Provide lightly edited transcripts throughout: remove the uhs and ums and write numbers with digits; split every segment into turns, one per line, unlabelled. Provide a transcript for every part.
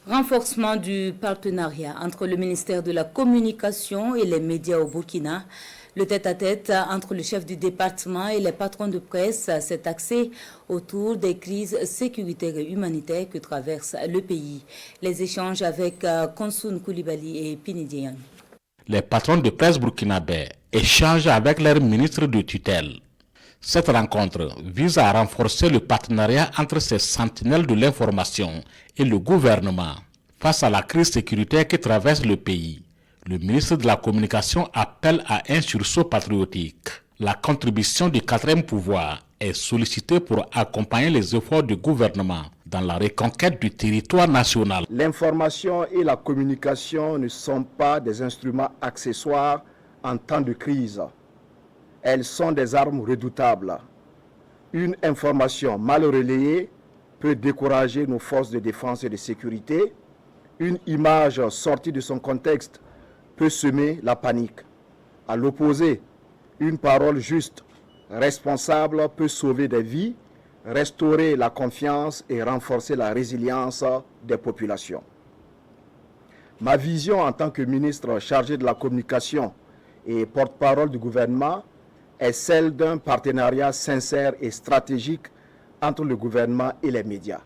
Renforcement du partenariat entre le ministère de la Communication et les médias au Burkina. Le tête-à-tête entre le chef du département et les patrons de presse s'est axé autour des crises sécuritaires et humanitaires que traverse le pays. Les échanges avec Konsoun Koulibaly et Pinidien.
Les patrons de presse burkinabés échangent avec leurs ministres de tutelle. Cette rencontre vise à renforcer le partenariat entre ces sentinelles de l'information et le gouvernement. Face à la crise sécuritaire qui traverse le pays, le ministre de la Communication appelle à un sursaut patriotique. La contribution du quatrième pouvoir est sollicitée pour accompagner les efforts du gouvernement dans la reconquête du territoire national.
L'information et la communication ne sont pas des instruments accessoires en temps de crise. Elles sont des armes redoutables. Une information mal relayée peut décourager nos forces de défense et de sécurité. Une image sortie de son contexte peut semer la panique. À l'opposé, une parole juste, responsable peut sauver des vies, restaurer la confiance et renforcer la résilience des populations. Ma vision en tant que ministre chargé de la communication et porte-parole du gouvernement est celle d'un partenariat sincère et stratégique entre le gouvernement et les médias.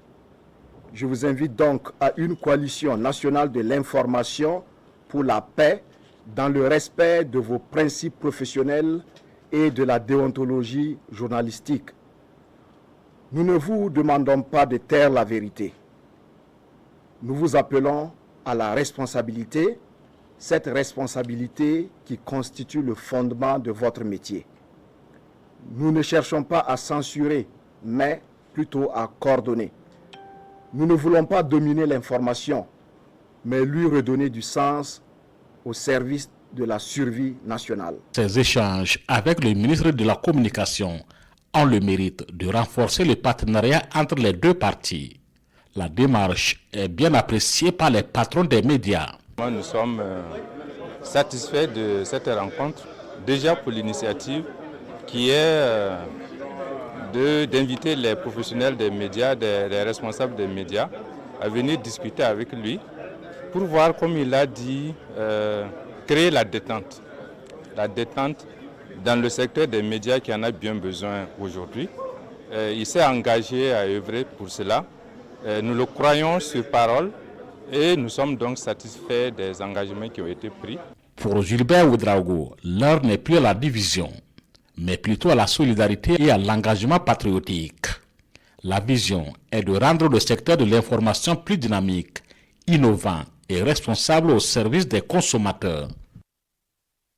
Je vous invite donc à une coalition nationale de l'information pour la paix dans le respect de vos principes professionnels et de la déontologie journalistique. Nous ne vous demandons pas de taire la vérité. Nous vous appelons à la responsabilité, cette responsabilité qui constitue le fondement de votre métier. Nous ne cherchons pas à censurer, mais plutôt à coordonner. Nous ne voulons pas dominer l'information, mais lui redonner du sens au service de la survie nationale.
Ces échanges avec le ministre de la Communication ont le mérite de renforcer le partenariat entre les deux parties. La démarche est bien appréciée par les patrons des médias.
Nous sommes satisfaits de cette rencontre, déjà pour l'initiative qui est d'inviter les professionnels des médias, les responsables des médias, à venir discuter avec lui pour voir, comme il a dit, créer la détente. La détente dans le secteur des médias qui en a bien besoin aujourd'hui. Il s'est engagé à œuvrer pour cela. Nous le croyons sur parole et nous sommes donc satisfaits des engagements qui ont été pris.
Pour Gilbert Ouedraogo, l'heure n'est plus à la division, mais plutôt à la solidarité et à l'engagement patriotique. La vision est de rendre le secteur de l'information plus dynamique, innovant et responsable au service des consommateurs.